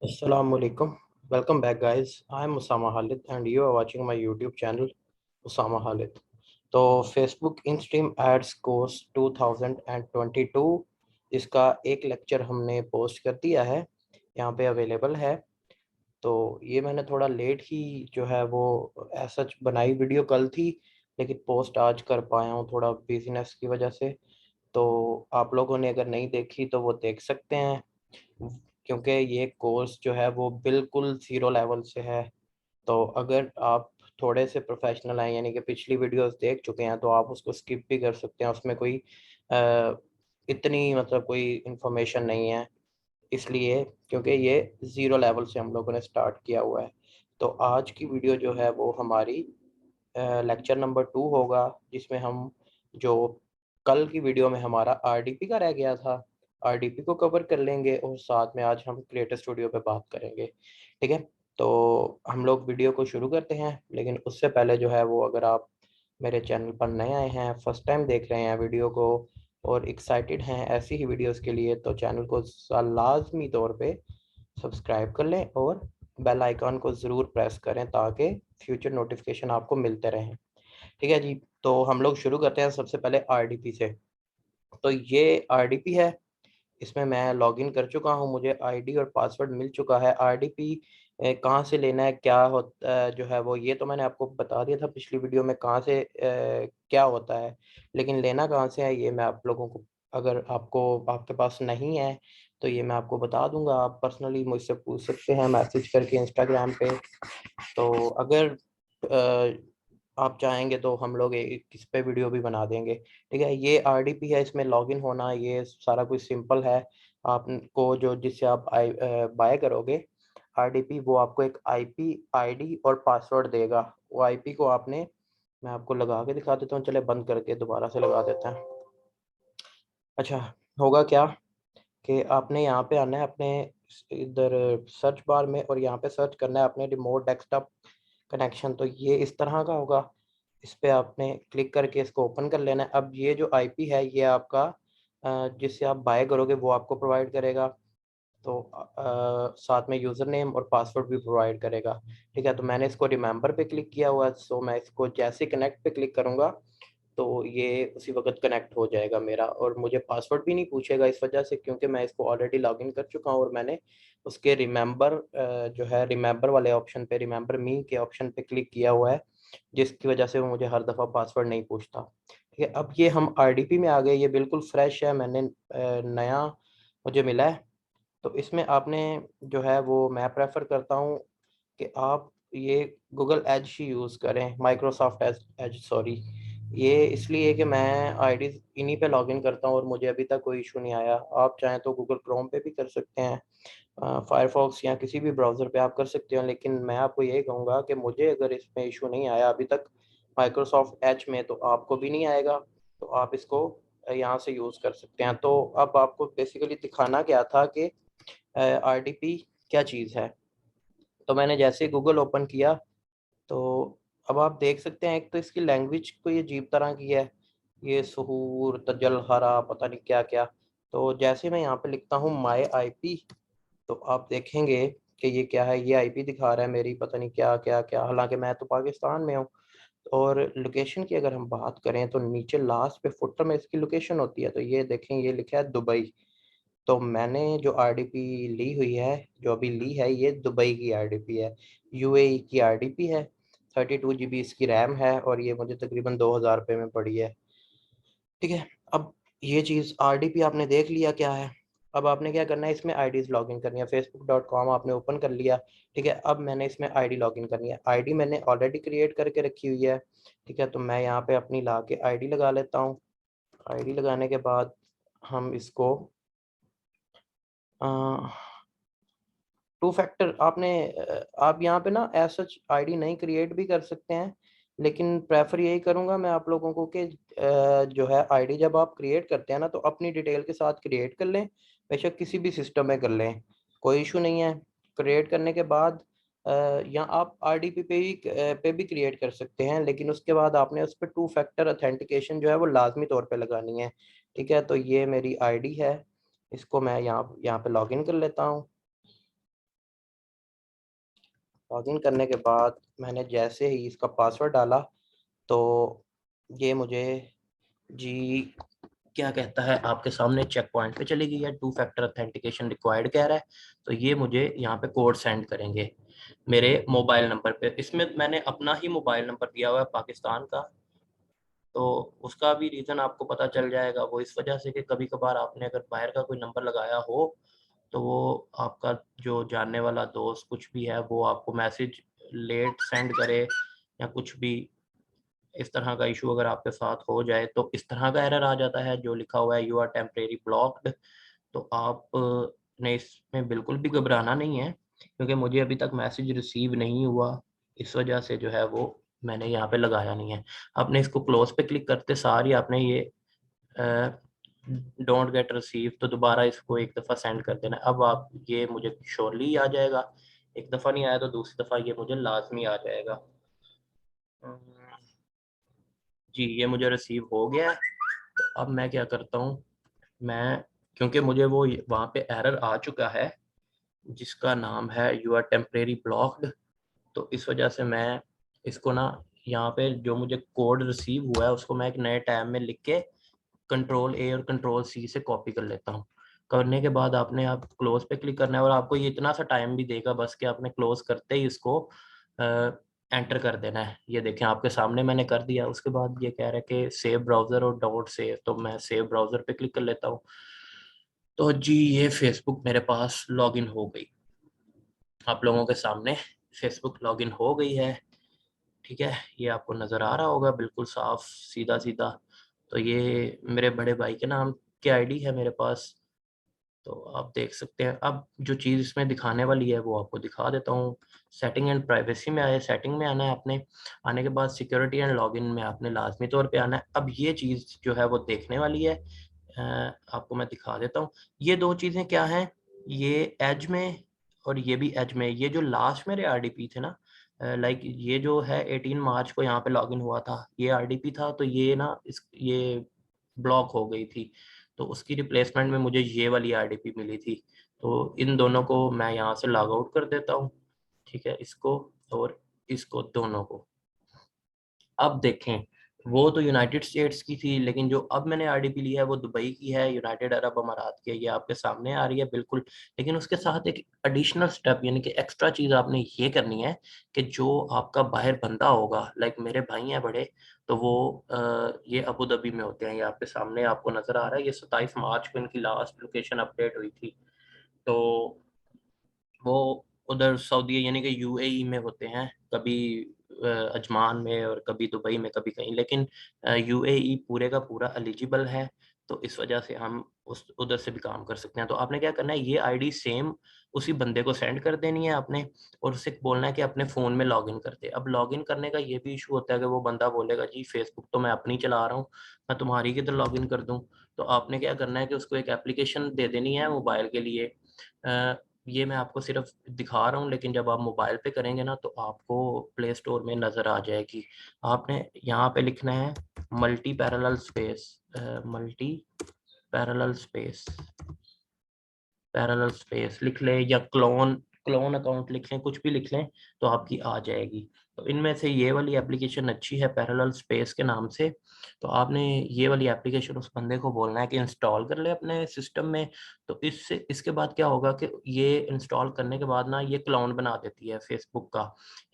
Assalamualaikum. Welcome back, guys. I am Usama Khalid, and you are watching my YouTube channel, Usama Khalid. तो Facebook in stream ads course 2022 इसका एक lecture हमने post कर दिया है, यहाँ पे अवेलेबल है। तो ये मैंने थोड़ा लेट ही जो है वो सच बनाई, वीडियो कल थी लेकिन पोस्ट आज कर पाया हूँ थोड़ा बिजनेस की वजह से। तो आप लोगों ने अगर नहीं देखी तो वो देख सकते हैं, क्योंकि ये कोर्स जो है वो बिल्कुल ज़ीरो लेवल से है। तो अगर आप थोड़े से प्रोफेशनल हैं, यानी कि पिछली वीडियोस देख चुके हैं, तो आप उसको स्किप भी कर सकते हैं। उसमें कोई अ, इतनी मतलब कोई इंफॉर्मेशन नहीं है, इसलिए क्योंकि ये ज़ीरो लेवल से हम लोगों ने स्टार्ट किया हुआ है। तो आज की वीडियो जो है वो हमारी लेक्चर नंबर 2 होगा, जिसमें हम जो कल की वीडियो में हमारा आरडीपी का रह गया था, आरडीपी को कवर कर लेंगे और साथ में आज हम क्रिएटर स्टूडियो पे बात करेंगे। ठीक है, तो हम लोग वीडियो को शुरू करते हैं, लेकिन उससे पहले जो है वो, अगर आप मेरे चैनल पर नए आए हैं, फर्स्ट टाइम देख रहे हैं वीडियो को और एक्साइटेड हैं ऐसी ही वीडियोस के लिए, तो चैनल को लाजमी तौर पे सब्सक्राइब कर लें और बेल आइकॉन को ज़रूर प्रेस करें ताकि फ्यूचर नोटिफिकेशन आपको मिलते रहें। ठीक है जी, तो हम लोग शुरू करते हैं सबसे पहले आरडीपी से। तो ये आरडीपी है, इसमें मैं लॉगिन कर चुका हूँ, मुझे आईडी और पासवर्ड मिल चुका है। आरडीपी कहाँ से लेना है, क्या होता जो है वो, ये तो मैंने आपको बता दिया था पिछली वीडियो में कहाँ से क्या होता है, लेकिन लेना कहाँ से है ये मैं आप लोगों को, अगर आपको आपके पास नहीं है तो ये मैं आपको बता दूंगा। आप पर्सनली मुझसे पूछ सकते हैं मैसेज करके इंस्टाग्राम पे। तो अगर आप चाहेंगे तो हम लोग एक इस पे वीडियो भी बना देंगे। ठीक है, ये आरडीपी है, इसमें लॉगिन होना ये सारा कुछ सिंपल है। आपको जो जिससे आप बाय करोगे आरडीपी, वो आपको एक आईपी आईडी और पासवर्ड देगा। वो आईपी को आपने, मैं आपको लगा के दिखा देता हूँ, चले बंद करके दोबारा से लगा देते हैं। अच्छा, होगा क्या कि आपने यहाँ पे आना है अपने इधर सर्च बार में, और यहाँ पे सर्च करना है अपने रिमोट डेस्कटॉप कनेक्शन। तो ये इस तरह का होगा, इस पे आपने क्लिक करके इसको ओपन कर लेना है। अब ये जो आईपी है ये आपका जिससे आप बाय करोगे वो आपको प्रोवाइड करेगा। तो साथ में यूज़र नेम और पासवर्ड भी प्रोवाइड करेगा। ठीक है, तो मैंने इसको रिमेंबर पे क्लिक किया हुआ है, सो मैं इसको जैसे कनेक्ट पे क्लिक करूँगा तो ये उसी वक्त कनेक्ट हो जाएगा मेरा, और मुझे पासवर्ड भी नहीं पूछेगा इस वजह से, क्योंकि मैं इसको ऑलरेडी लॉगिन कर चुका हूँ और मैंने उसके रिमेंबर जो है रिमेंबर वाले ऑप्शन पे, रिमेंबर मी के ऑप्शन पे क्लिक किया हुआ है, जिसकी वजह से वो मुझे हर दफ़ा पासवर्ड नहीं पूछता। ठीक है, अब ये हम आरडीपी में आ गए, ये बिल्कुल फ्रेश है, मैंने नया मुझे मिला है। तो इसमें आपने जो है वो, मैं प्रेफर करता हूँ कि आप ये गूगल एज ही यूज़ करें, माइक्रोसॉफ्ट एज एज सॉरी। ये इसलिए कि मैं आईडी इन्हीं पे लॉगिन करता हूँ और मुझे अभी तक कोई इशू नहीं आया। आप चाहें तो गूगल क्रोम पे भी कर सकते हैं, फायरफॉक्स या किसी भी ब्राउज़र पे आप कर सकते हो, लेकिन मैं आपको यही कहूँगा कि मुझे अगर इसमें इशू नहीं आया अभी तक माइक्रोसॉफ्ट एज में, तो आपको भी नहीं आएगा। तो आप इसको यहाँ से यूज़ कर सकते हैं। तो अब आपको बेसिकली दिखाना क्या था कि आरडीपी क्या चीज़ है। तो मैंने जैसे गूगल ओपन किया तो अब आप देख सकते हैं, एक तो इसकी लैंग्वेज कोई अजीब तरह की है, ये सहूर तजल हरा पता नहीं क्या क्या। तो जैसे मैं यहाँ पे लिखता हूँ माई आईपी, तो आप देखेंगे कि ये क्या है, ये आईपी दिखा रहा है मेरी, पता नहीं क्या क्या क्या, हालांकि मैं तो पाकिस्तान में हूँ। और लोकेशन की अगर हम बात करें तो नीचे लास्ट पे फुटर में इसकी लोकेशन होती है, तो ये देखें ये लिखा है दुबई। तो मैंने जो आरडीपी ली हुई है, जो अभी ली है, ये दुबई की आरडीपी है, यूएई की आरडीपी है। 32 GB इसकी रैम है और ये मुझे तकरीबन 2000 रुपये में पड़ी है। ठीक है, अब ये चीज़ आरडीपी आपने देख लिया क्या है। अब आपने क्या करना है, इसमें आईडीज लॉगिन करनी है। facebook.com आपने ओपन कर लिया। ठीक है, अब मैंने इसमें आईडी लॉगिन करनी है। आईडी मैंने ऑलरेडी क्रिएट करके रखी हुई है। ठीक है, तो मैं यहाँ पे अपनी ला के आईडी लगा लेता हूँ। आईडी लगाने के बाद हम इसको टू फैक्टर आपने आप यहाँ पे ना एज सच आईडी नहीं क्रिएट भी कर सकते हैं, लेकिन प्रेफर यही करूँगा मैं आप लोगों को कि जो है आईडी जब आप क्रिएट करते हैं ना, तो अपनी डिटेल के साथ क्रिएट कर लें, बेशक किसी भी सिस्टम में कर लें, कोई इशू नहीं है। क्रिएट करने के बाद या आप आरडीपी पे भी क्रिएट कर सकते हैं, लेकिन उसके बाद आपने उस पर टू फैक्टर अथेंटिकेशन जो है वो लाजमी तौर पे लगानी है। ठीक है, तो ये मेरी आईडी है, इसको मैं यहाँ यहाँ पे लॉगिन कर लेता हूँ। लॉगिन करने के बाद मैंने जैसे ही इसका पासवर्ड डाला तो ये मुझे जी क्या कहता है, आपके सामने चेक पॉइंट पे चली गई है, 2 फैक्टर ऑथेंटिकेशन रिक्वायर्ड कह रहा है। तो ये मुझे यहाँ पे कोड सेंड करेंगे मेरे मोबाइल नंबर पे। इसमें मैंने अपना ही मोबाइल नंबर दिया हुआ है पाकिस्तान का, तो उसका भी रीज़न आपको पता चल जाएगा। वो इस वजह से कि कभी कभार आपने अगर बाहर का कोई नंबर लगाया हो तो वो आपका जो जानने वाला दोस्त कुछ भी है वो आपको मैसेज लेट सेंड करे या कुछ भी इस तरह का इशू अगर आपके साथ हो जाए तो इस तरह का एरर आ जाता है जो लिखा हुआ है यू आर टेम्परेरी ब्लॉक्ड। तो आप ने इसमें बिल्कुल भी घबराना नहीं है, क्योंकि मुझे अभी तक मैसेज रिसीव नहीं हुआ, इस वजह से जो है वो मैंने यहाँ पे लगाया नहीं है। आपने इसको क्लोज पे क्लिक करते सार ही आपने ये डोंट गेट रिसीव, तो दोबारा इसको एक दफ़ा सेंड कर देना। अब आप ये मुझे श्योरली आ जाएगा, एक दफ़ा नहीं आया तो दूसरी दफ़ा ये मुझे लाजमी आ जाएगा। जी ये मुझे रिसीव हो गया है। अब मैं क्या करता हूँ, मैं क्योंकि मुझे वो वहाँ पे एरर आ चुका है जिसका नाम है यू आर टेम्परेरी ब्लॉक्ड, तो इस वजह से मैं इसको ना यहाँ पे जो मुझे कोड रिसीव हुआ है उसको मैं एक नए टैब में लिख के कंट्रोल ए और कंट्रोल सी से कॉपी कर लेता हूँ। करने के बाद आपने आप क्लोज पे क्लिक करना है और आपको ये इतना सा टाइम भी देगा बस कि आपने क्लोज करते ही इसको एंटर कर देना है। ये देखें आपके सामने मैंने कर दिया। उसके बाद ये कह रहा है कि सेव ब्राउज़र और डॉट सेव, तो मैं सेव ब्राउज़र पे क्लिक कर लेता हूँ। तो जी ये फेसबुक मेरे पास लॉगिन हो गई, आप लोगों के सामने फेसबुक लॉगिन हो गई है। ठीक है, ये आपको नज़र आ रहा होगा बिल्कुल साफ सीधा सीधा। तो ये मेरे बड़े भाई के नाम की आईडी है मेरे पास, तो आप देख सकते हैं। अब जो चीज़ इसमें दिखाने वाली है वो आपको दिखा देता हूँ। सेटिंग एंड प्राइवेसी में आए, सेटिंग में आना है आपने। आने के बाद सिक्योरिटी एंड लॉगिन में आपने लाजमी तौर पे आना है। अब ये चीज़ जो है वो देखने वाली है, आपको मैं दिखा देता हूँ। ये दो चीज़ें क्या हैं, ये एज में और ये भी एज में। ये जो लास्ट मेरे आरडीपी थे ना, लाइक ये जो है 18 मार्च को यहाँ पे लॉगिन हुआ था, ये आरडीपी था, तो ये ना ये ब्लॉक हो गई थी, तो उसकी रिप्लेसमेंट में मुझे ये वाली आरडीपी मिली थी। तो इन दोनों को मैं यहाँ से लॉग आउट कर देता हूँ। ठीक है, इसको और इसको दोनों को। अब देखें, वो तो यूनाइटेड स्टेट्स की थी, लेकिन जो अब मैंने आरडीपी ली है वो दुबई की है, यूनाइटेड अरब अमारात की है। ये आपके सामने आ रही है बिल्कुल। लेकिन उसके साथ एक एडिशनल स्टेप यानी कि एक्स्ट्रा चीज़ आपने ये करनी है कि जो आपका बाहर बंदा होगा, लाइक मेरे भाई हैं बड़े, तो वो ये अबू धाबी में होते हैं। ये आपके सामने आपको नज़र आ रहा है, ये 27 मार्च को इनकी लास्ट लोकेशन अपडेट हुई थी। तो वो उधर सऊदी यानी कि यूएई में होते हैं, कभी अजमान में और कभी दुबई में, कभी कहीं। लेकिन यूएई पूरे का पूरा एलिजिबल है, तो इस वजह से हम उस उधर से भी काम कर सकते हैं। तो आपने क्या करना है, ये आईडी सेम उसी बंदे को सेंड कर देनी है आपने, और उससे बोलना है कि अपने फ़ोन में लॉगिन कर दे। अब लॉगिन करने का ये भी इशू होता है कि वो बंदा बोलेगा जी फेसबुक तो मैं अपनी चला रहा हूँ, मैं तुम्हारी किधर लॉगिन कर दूँ। तो आपने क्या करना है कि उसको एक एप्लीकेशन दे देनी है मोबाइल के लिए। ये मैं आपको सिर्फ दिखा रहा हूँ, लेकिन जब आप मोबाइल पे करेंगे ना तो आपको प्ले स्टोर में नज़र आ जाएगी। आपने यहाँ पे लिखना है multi parallel space, multi parallel space, parallel space लिख लें, या क्लोन क्लोन अकाउंट लिख लें, कुछ भी लिख लें तो आपकी आ जाएगी। तो इनमें से ये वाली एप्लीकेशन अच्छी है पैरेलल स्पेस के नाम से। तो आपने ये वाली एप्लीकेशन उस बंदे को बोलना है कि इंस्टॉल कर ले अपने सिस्टम में। तो इससे इसके बाद क्या होगा कि ये इंस्टॉल करने के बाद ना ये क्लोन बना देती है फेसबुक का,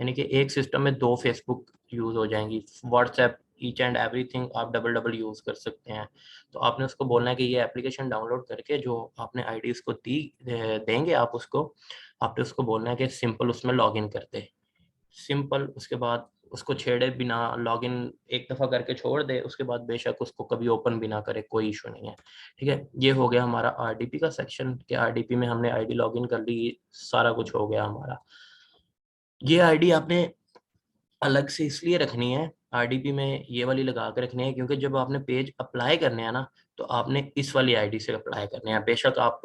यानी कि एक सिस्टम में 2 फेसबुक यूज़ हो जाएंगी। व्हाट्सएप ईच एंड एवरीथिंग आप डबल डबल यूज़ कर सकते हैं। तो आपने उसको बोलना है कि ये एप्लीकेशन डाउनलोड करके जो आपने आईडीज़ को देंगे आप उसको, आपने उसको बोलना है कि सिंपल उसमें लॉगिन कर दे। सिंपल उसके बाद उसको छेड़े बिना लॉगिन एक दफ़ा करके छोड़ दे, उसके बाद बेशक उसको कभी ओपन भी ना करे, कोई इशू नहीं है। ठीक है, ये हो गया हमारा आरडीपी का सेक्शन कि आरडीपी में हमने आईडी लॉगिन कर ली, सारा कुछ हो गया हमारा। ये आईडी आपने अलग से इसलिए रखनी है, आरडीपी में ये वाली लगा के रखनी है, क्योंकि जब आपने पेज अप्लाई करने हैं ना तो आपने इस वाली आईडी से अप्लाई करने हैं। बेशक आप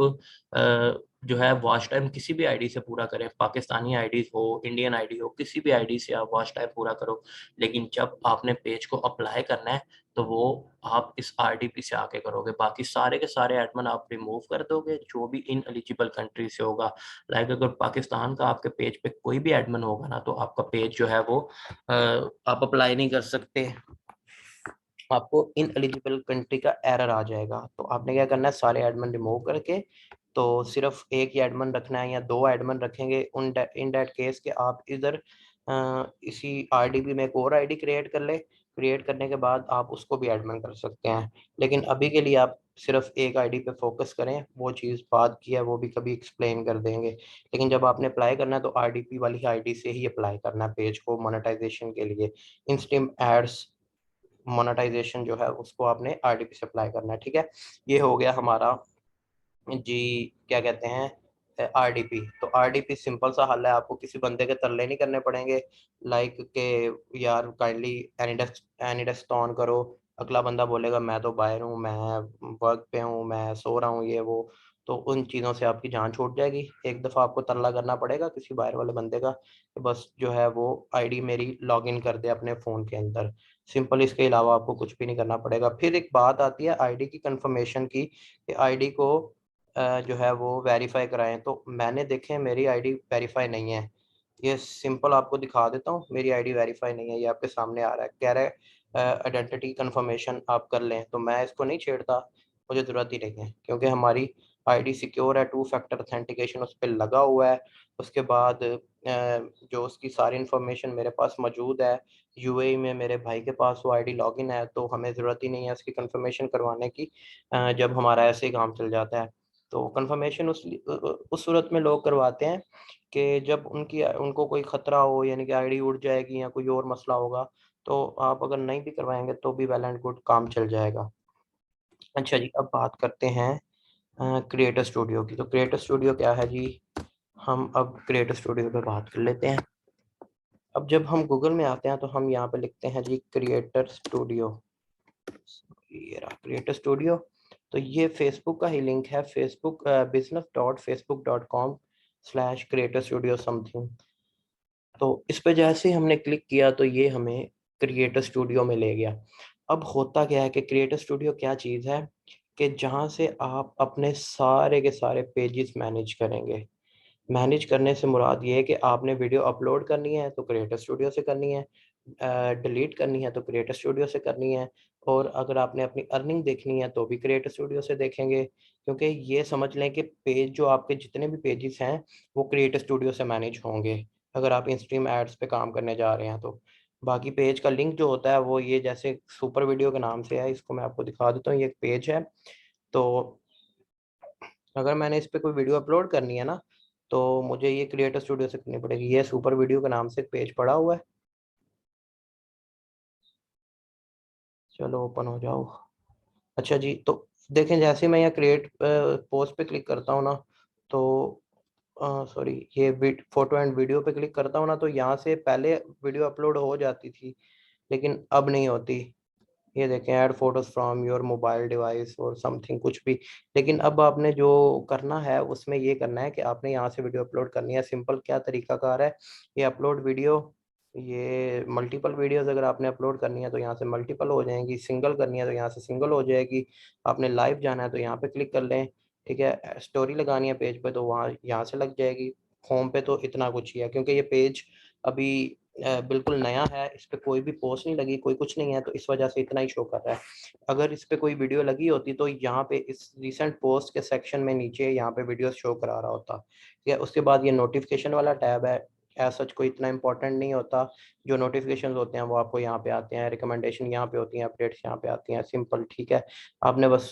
जो है वॉच टाइम किसी भी आईडी से पूरा करें, पाकिस्तानी आईडी हो, इंडियन आईडी हो, किसी भी आईडी से आप वॉच टाइम पूरा करो, लेकिन जब आपने पेज को अप्लाई करना है तो वो आप इस RDP से आके करोगे। बाकी सारे के सारे एडमिन आप रिमूव कर दोगे जो भी इन एलिजिबल कंट्री से होगा। लाइक अगर पाकिस्तान का आपके पेज पे कोई भी एडमिन होगा ना, तो आपका पेज जो है वो आप अप्लाई नहीं कर सकते, आपको इन एलिजिबल कंट्री का एरर आ जाएगा। तो आपने क्या करना है, सारे एडमिन रिमूव करके तो सिर्फ एक ही एडमिन रखना है या दो एडमिन रखेंगे उन इन दैट केस के आप इधर इसी RDP में एक और आईडी क्रिएट कर ले। क्रिएट करने के बाद आप उसको भी एडमिन कर सकते हैं, लेकिन अभी के लिए आप सिर्फ एक आईडी पे फोकस करें। वो चीज़ बाद की है, वो भी कभी एक्सप्लेन कर देंगे। लेकिन जब आपने अप्लाई करना है तो RDP वाली आईडी से ही अप्लाई करना है पेज को मोनेटाइजेशन के लिए। इंस्ट्रीम एड्स मोनेटाइजेशन जो है उसको आपने RDP से अप्लाई करना है, ठीक है। ये हो गया हमारा जी, क्या कहते हैं, RDP। तो RDP सिंपल सा हल है, आपको किसी बंदे के तरले नहीं करने पड़ेंगे लाइक के यार काइंडली एनीडेस्क ऑन करो। अगला बंदा बोलेगा मैं तो बाहर हूँ, मैं वर्क पे हूँ, मैं सो रहा हूँ, ये वो। तो उन चीज़ों से आपकी जान छूट जाएगी। एक दफ़ा आपको तरला करना पड़ेगा किसी बाहर वाले बंदे का कि बस जो है वो आईडी मेरी लॉगिन कर दे अपने फ़ोन के अंदर। सिंपल, इसके अलावा आपको कुछ भी नहीं करना पड़ेगा। फिर एक बात आती है आईडी की कंफर्मेशन की, कि आईडी को जो है वो वेरीफाई कराएं। तो मैंने देखें मेरी आईडी वेरीफाई नहीं है। ये सिंपल आपको दिखा देता हूँ, मेरी आईडी वेरीफाई नहीं है, ये आपके सामने आ रहा है। कह रहा है आइडेंटिटी कंफर्मेशन आप कर लें, तो मैं इसको नहीं छेड़ता, मुझे ज़रूरत ही नहीं है क्योंकि हमारी आईडी सिक्योर है, 2 फैक्टर ऑथेंटिकेशन उस पर लगा हुआ है। उसके बाद जो उसकी सारी इन्फॉर्मेशन मेरे पास मौजूद है, UAE में मेरे भाई के पास वो आईडी लॉगिन है, तो हमें ज़रूरत ही नहीं है उसकी कंफर्मेशन करवाने की जब हमारा ऐसे ही काम चल जाता है। तो कंफर्मेशन उस सूरत में लोग करवाते हैं कि जब उनको कोई खतरा हो, यानी कि आईडी उड़ जाएगी या कोई और मसला होगा। तो आप अगर नहीं भी करवाएंगे तो भी वेल एंड गुड, काम चल जाएगा। अच्छा जी, अब बात करते हैं क्रिएटर स्टूडियो की। तो क्रिएटर स्टूडियो क्या है जी, हम अब क्रिएटर स्टूडियो पे बात कर लेते हैं। अब जब हम गूगल में आते हैं तो हम यहाँ पे लिखते हैं जी क्रिएटर स्टूडियो। ये रहा क्रिएटर स्टूडियो। तो ये फेसबुक का ही लिंक है, फेसबुक business.facebook.com/creator studio समथिंग। तो इस पे जैसे ही हमने क्लिक किया तो ये हमें क्रिएटर स्टूडियो में ले गया। अब होता क्या है कि क्रिएटर स्टूडियो क्या चीज़ है, कि जहाँ से आप अपने सारे के सारे पेजेस मैनेज करेंगे। मैनेज करने से मुराद ये है कि आपने वीडियो अपलोड करनी है तो क्रिएटर स्टूडियो से करनी है, डिलीट करनी है तो क्रिएटर स्टूडियो से करनी है, और अगर आपने अपनी अर्निंग देखनी है तो भी क्रिएटर स्टूडियो से देखेंगे। क्योंकि ये समझ लें कि पेज जो आपके जितने भी पेजेस हैं वो क्रिएटर स्टूडियो से मैनेज होंगे, अगर आप इंस्ट्रीम एड्स पे काम करने जा रहे हैं तो। बाकी पेज का लिंक जो होता है वो ये जैसे सुपर वीडियो के नाम से है, इसको मैं आपको दिखा देता हूँ। ये एक पेज है, तो अगर मैंने इस पे कोई वीडियो अपलोड करनी है ना, तो मुझे ये क्रिएटर स्टूडियो से करनी पड़ेगी। ये सुपर वीडियो के नाम से एक पेज पड़ा हुआ है, चलो ओपन हो जाओ। अच्छा जी, तो देखें जैसे ही मैं यहाँ क्रिएट पोस्ट पे क्लिक करता हूँ ना, तो सॉरी, ये फोटो एंड वीडियो पे क्लिक करता हूँ ना, तो यहाँ से पहले वीडियो अपलोड हो जाती थी लेकिन अब नहीं होती। ये देखें, add photos from your mobile device और समथिंग कुछ भी। लेकिन अब आपने जो करना है उसमें ये करना है कि आपने यहाँ से वीडियो अपलोड करनी है। सिंपल क्या तरीकाकार है, ये अपलोड वीडियो, ये मल्टीपल वीडियोस अगर आपने अपलोड करनी है तो यहाँ से मल्टीपल हो जाएंगी, सिंगल करनी है तो यहाँ से सिंगल हो जाएगी। आपने लाइव जाना है तो यहाँ पे क्लिक कर लें, ठीक है। स्टोरी लगानी है पेज पे तो वहाँ यहाँ से लग जाएगी। होम पे तो इतना कुछ ही है क्योंकि ये पेज अभी बिल्कुल नया है, इस पे कोई भी पोस्ट नहीं लगी, कोई कुछ नहीं है, तो इस वजह से इतना ही शो कर रहा है। अगर इस पे कोई वीडियो लगी होती तो यहाँ पे इस रिसेंट पोस्ट के सेक्शन में नीचे यहाँ पे वीडियो शो करा रहा होता, ठीक है। उसके बाद ये नोटिफिकेशन वाला टैब है, एज सच कोई इतना इंपॉर्टेंट नहीं होता। जो नोटिफिकेशन होते हैं वो आपको यहाँ पे आते हैं, रिकमेंडेशन यहाँ पे होती हैं, अपडेट्स यहाँ पे आती हैं, सिंपल, ठीक है। आपने बस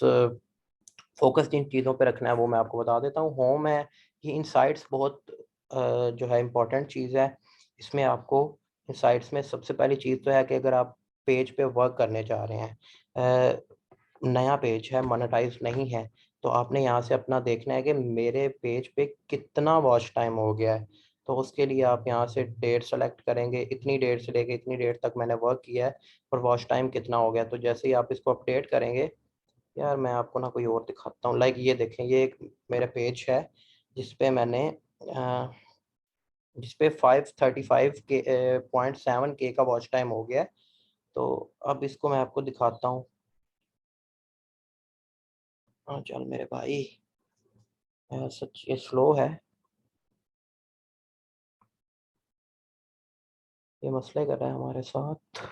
फोकस जिन चीज़ों पे रखना है वो मैं आपको बता देता हूँ। होम है, ये इनसाइट्स बहुत जो है इम्पोर्टेंट चीज़ है। इसमें आपको इनसाइट्स में सबसे पहली चीज़ तो है कि अगर आप पेज पे वर्क करने जा रहे हैं, नया पेज है, मोनेटाइज नहीं है, तो आपने यहाँ से अपना देखना है कि मेरे पेज पे कितना वॉच टाइम हो गया है। तो उसके लिए आप यहाँ से डेट सेलेक्ट करेंगे, इतनी डेट से लेके इतनी डेट तक मैंने वर्क किया है और वॉच टाइम कितना हो गया। तो जैसे ही आप इसको अपडेट करेंगे, यार मैं आपको ना कोई और दिखाता हूँ। लाइक ये देखें, ये एक मेरा पेज है जिसपे मैंने जिसपे 535 के 0.7 के का वॉच टाइम हो गया है। तो अब इसको मैं आपको दिखाता हूँ। हाँ चल मेरे भाई, सच ये स्लो है, ये मसले कर रहा है हमारे साथ।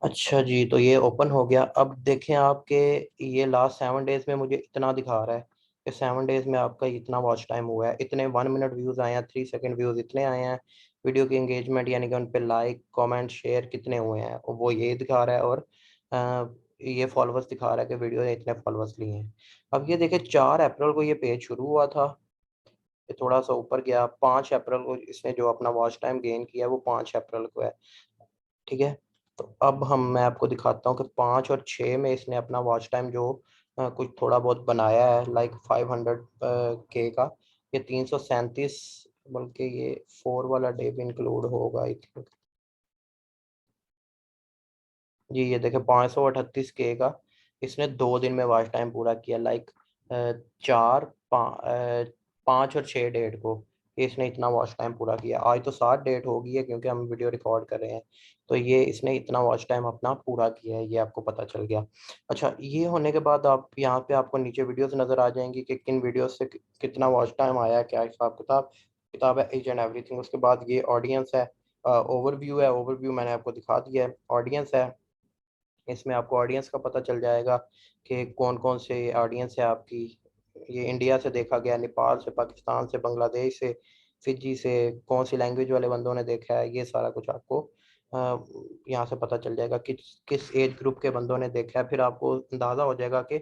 अच्छा जी, तो ये ओपन हो गया। अब देखें आपके, ये लास्ट 7 डेज में मुझे इतना दिखा रहा है कि 7 डेज में आपका इतना वॉच टाइम हुआ है, इतने 1 मिनट व्यूज़ आए हैं, 3 सेकंड व्यूज़ इतने आए हैं। वीडियो की एंगेजमेंट यानी कि उन पे लाइक कमेंट शेयर कितने हुए हैं वो ये दिखा रहा है। और ये फॉलोअर्स दिखा रहा है कि वीडियो ने इतने फॉलोअर्स लिए हैं। अब ये देखें 4 अप्रैल को ये पेज शुरू हुआ था, ये थोड़ा सा ऊपर गया। 5 अप्रैल को इसने जो अपना वॉच टाइम गेन किया वो 5 अप्रैल को है। ठीक है, तो अब मैं आपको दिखाता हूँ कि 5 और 6 में इसने अपना वॉच टाइम जो कुछ थोड़ा बहुत बनाया है, लाइक 500 के का। ये 337, बल्कि ये 4 वाला डे भी इंक्लूड होगा आई थिंक। जी ये देखे 538 के का इसने 2 दिन में वॉच टाइम पूरा किया, लाइक 5 और 6 डेट को इसने इतना वॉच टाइम पूरा किया। आज तो 7 डेट हो गई है क्योंकि हम वीडियो रिकॉर्ड कर रहे हैं, तो ये इसने इतना वॉच टाइम अपना पूरा किया है, ये आपको पता चल गया। अच्छा, ये होने के बाद आप यहाँ पे आपको नीचे वीडियोस नज़र आ जाएंगी कि किन वीडियोस से कितना वॉच टाइम आया है, क्या हिसाब किताब किताब है, ईच एंड एवरीथिंग। उसके बाद ये ऑडियंस है, ओवरव्यू है, ओवरव्यू मैंने आपको दिखा दिया है। ऑडियंस है, इसमें आपको ऑडियंस का पता चल जाएगा कि कौन कौन से ऑडियंस है आपकी। ये इंडिया से देखा गया, नेपाल से, पाकिस्तान से, बांग्लादेश से, फिजी से, कौन सी लैंग्वेज वाले बंदों ने देखा है, ये सारा कुछ आपको यहाँ से पता चल जाएगा। किस किस एज ग्रुप के बंदों ने देखा है, फिर आपको अंदाज़ा हो जाएगा कि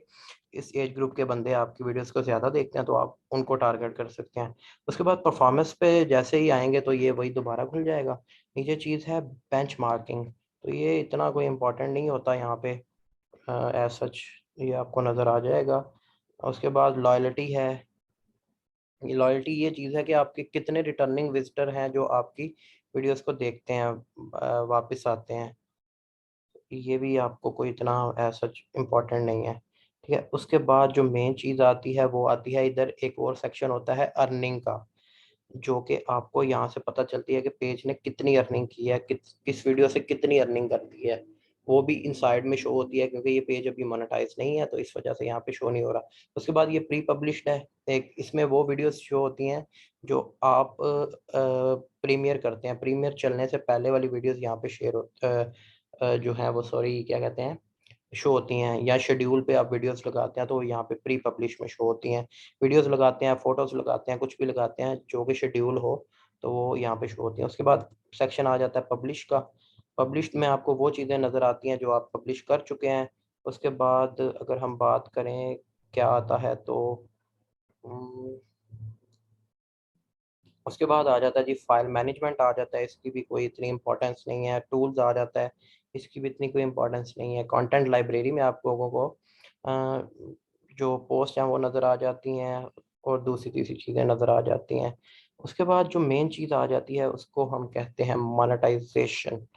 इस एज ग्रुप के बंदे आपकी वीडियोस को ज़्यादा देखते हैं तो आप उनको टारगेट कर सकते हैं। उसके बाद परफॉर्मेंस पे जैसे ही आएंगे तो ये वही दोबारा खुल जाएगा। नीचे चीज़ है बेंच मार्किंग, तो ये इतना कोई इम्पोर्टेंट नहीं होता यहाँ पे एज सच, ये आपको नज़र आ जाएगा। उसके बाद लॉयल्टी है, ये लॉयल्टी ये चीज़ है कि आपके कितने रिटर्निंग विजिटर हैं जो आपकी वीडियोस को देखते हैं, वापस आते हैं। ये भी आपको कोई इतना एज सच इम्पोर्टेंट नहीं है। ठीक है, उसके बाद जो मेन चीज़ आती है वो आती है इधर, एक और सेक्शन होता है अर्निंग का, जो कि आपको यहाँ से पता चलती है कि पेज ने कितनी अर्निंग की है, किस वीडियो से कितनी अर्निंग कर दी है। वो भी इनसाइड में शो होती है क्योंकि ये पेज अभी मोनेटाइज नहीं है तो इस वजह से यहाँ पे शो नहीं हो रहा। उसके बाद ये प्री पब्लिश्ड है, एक इसमें वो वीडियोस शो होती हैं जो आप प्रीमियर करते हैं, प्रीमियर चलने से पहले वाली वीडियोस यहाँ पे जो है वो, सॉरी क्या कहते हैं, शो होती हैं। या शेड्यूल पे आप वीडियोस लगाते हैं तो यहाँ पे प्री पब्लिश में शो होती हैं। वीडियोस लगाते हैं, फोटोज लगाते हैं, कुछ भी लगाते हैं जो कि शेड्यूल हो तो वो यहाँ पे शो होती हैं। उसके बाद सेक्शन आ जाता है पब्लिश का। पब्लिश में आपको वो चीज़ें नज़र आती हैं जो आप पब्लिश कर चुके हैं। उसके बाद अगर हम बात करें क्या आता है तो हम्म, उसके बाद आ जाता है जी फाइल मैनेजमेंट आ जाता है, इसकी भी कोई इतनी इंपॉर्टेंस नहीं है। टूल्स आ जाता है, इसकी भी इतनी कोई इंपॉर्टेंस नहीं है। कंटेंट लाइब्रेरी में आप लोगों को जो पोस्ट हैं वो नज़र आ जाती हैं और दूसरी तीसरी चीज़ें नज़र आ जाती हैं। उसके बाद जो मेन चीज़ आ जाती है उसको हम कहते हैं मोनेटाइजेशन।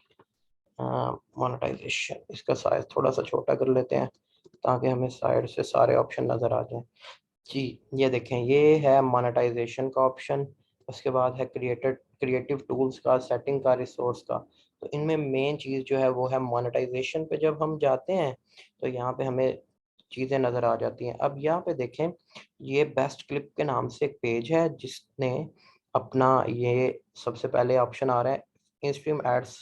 मोनेटाइजेशन, इसका साइज थोड़ा सा छोटा कर लेते हैं ताकि हमें साइड से सारे ऑप्शन नज़र आ जाएं। जी ये देखें, ये है मोनेटाइजेशन का ऑप्शन। उसके बाद है क्रिएटिव टूल्स का, सेटिंग का, रिसोर्स का। तो इनमें मेन चीज़ जो है वो है मोनेटाइजेशन पे जब हम जाते हैं तो यहाँ पे हमें चीज़ें नज़र आ जाती हैं। अब यहाँ पे देखें, ये बेस्ट क्लिप के नाम से एक पेज है जिसने अपना ये सबसे पहले ऑप्शन आ रहा है instream ads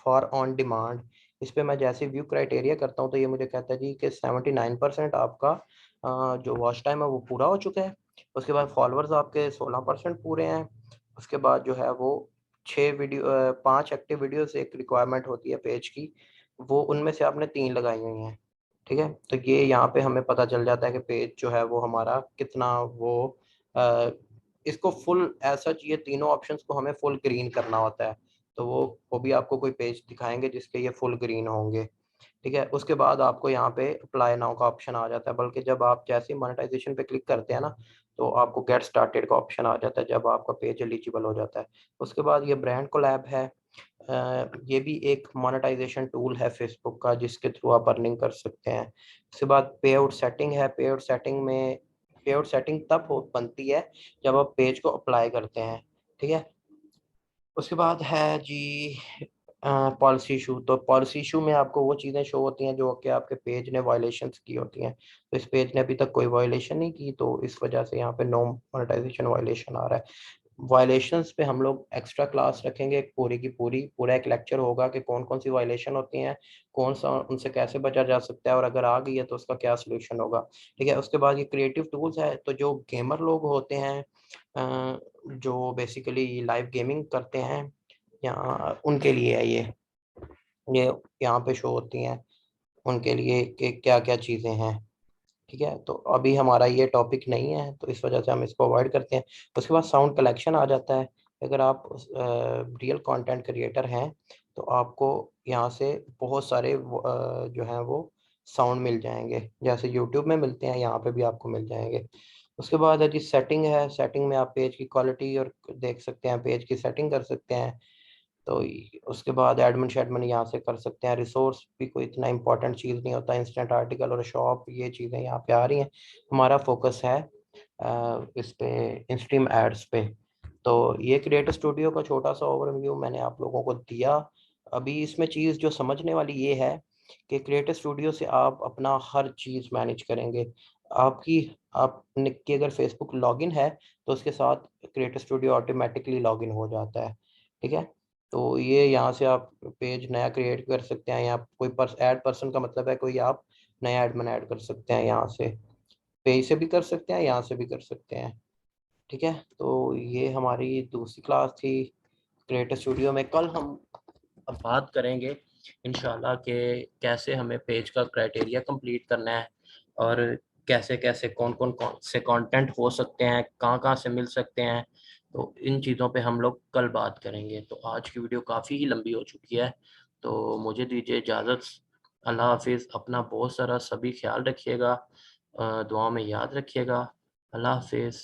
for on demand. इस पे मैं जैसे व्यू क्राइटेरिया करता हूँ तो ये मुझे कहता है जी कि 79% आपका जो वॉच टाइम है वो पूरा हो चुका है। उसके बाद फॉलोअर्स आपके 16% पूरे हैं। उसके बाद जो है वो 5 एक्टिव वीडियोस एक रिक्वायरमेंट होती है पेज की, वो उनमें से आपने 3 लगाई हुई हैं। ठीक है, तो ये यहाँ पे हमें पता चल जाता है कि पेज जो है वो हमारा कितना वो अ, इसको फुल एज सच ये तीनों ऑप्शंस को हमें फुल ग्रीन करना होता है, तो वो भी आपको कोई पेज दिखाएंगे जिसके ये फुल ग्रीन होंगे। ठीक है, उसके बाद आपको यहाँ पे अप्लाई नाउ का ऑप्शन आ जाता है, बल्कि जब आप जैसे ही मोनेटाइजेशन पे क्लिक करते हैं ना तो आपको गेट स्टार्टेड का ऑप्शन आ जाता है जब आपका पेज एलिजिबल हो जाता है। उसके बाद ये ब्रांड कोलैब है, ये भी एक मोनेटाइजेशन टूल है फेसबुक का, जिसके थ्रू आप अर्निंग कर सकते हैं। उसके बाद पे आउट सेटिंग है। पे आउट सेटिंग तब हो बनती है जब आप पेज को अप्लाई करते हैं, ठीक है। उसके बाद है जी पॉलिसी इशू। तो पॉलिसी इशू में आपको वो चीज़ें शो होती हैं जो कि आपके पेज ने वायलेशंस की होती हैं। तो इस पेज ने अभी तक कोई वायलेशन नहीं की, तो इस वजह से यहाँ पे नो मोनेटाइजेशन वायलेशन आ रहा है। वायलेशंस पे हम लोग एक्स्ट्रा क्लास रखेंगे, एक पूरी की पूरी, पूरा एक लेक्चर होगा कि कौन कौन सी वायलेशन होती हैं, कौन सा उनसे कैसे बचा जा सकता है, और अगर आ गई है तो उसका क्या सोल्यूशन होगा, ठीक है। उसके बाद ये क्रिएटिव टूल्स है, तो जो गेमर लोग होते हैं, जो बेसिकली लाइव गेमिंग करते हैं, यहाँ उनके लिए है ये यहाँ पे शो होती हैं उनके लिए कि क्या क्या चीज़ें हैं, ठीक है। तो अभी हमारा ये टॉपिक नहीं है, तो इस वजह से हम इसको अवॉइड करते हैं। उसके बाद साउंड कलेक्शन आ जाता है। अगर आप रियल कंटेंट क्रिएटर हैं तो आपको यहाँ से बहुत सारे जो हैं वो साउंड मिल जाएंगे, जैसे यूट्यूब में मिलते हैं, यहाँ पे भी आपको मिल जाएंगे। उसके बाद है जी सेटिंग है। सेटिंग में आप पेज की क्वालिटी और देख सकते हैं, पेज की सेटिंग कर सकते हैं। तो उसके बाद एडमिन शेडमिन यहाँ से कर सकते हैं। रिसोर्स भी कोई इतना इंपॉर्टेंट चीज़ नहीं होता। इंस्टेंट आर्टिकल और शॉप, ये चीज़ें यहाँ पे आ रही हैं। हमारा फोकस है इस पे, इंस्ट्रीम एड्स पे। तो ये क्रिएटर स्टूडियो का छोटा सा ओवरव्यू मैंने आप लोगों को दिया। अभी इसमें चीज़ जो समझने वाली ये है कि क्रिएटर स्टूडियो से आप अपना हर चीज़ मैनेज करेंगे। आपकी आपने की अगर फेसबुक लॉगिन है तो उसके साथ क्रिएटर स्टूडियो ऑटोमेटिकली लॉगिन हो जाता है, ठीक है। तो ये यहाँ से आप पेज नया क्रिएट कर सकते हैं, या कोई ऐड पर्सन का मतलब है कोई आप नया एडमिन ऐड कर सकते हैं यहाँ से। पेज से भी कर सकते हैं, यहाँ से भी कर सकते हैं, ठीक है। तो ये हमारी दूसरी क्लास थी क्रिएटर स्टूडियो में। कल हम अब बात करेंगे इंशाल्लाह कि कैसे हमें पेज का क्राइटेरिया कंप्लीट करना है, और कैसे कैसे कौन से कंटेंट हो सकते हैं, कहाँ कहाँ से मिल सकते हैं। तो इन चीज़ों पे हम लोग कल बात करेंगे। तो आज की वीडियो काफ़ी ही लंबी हो चुकी है, तो मुझे दीजिए इजाज़त। अल्लाह हाफिज़। अपना बहुत सारा सभी ख्याल रखिएगा, दुआ में याद रखिएगा। अल्लाह हाफिज़।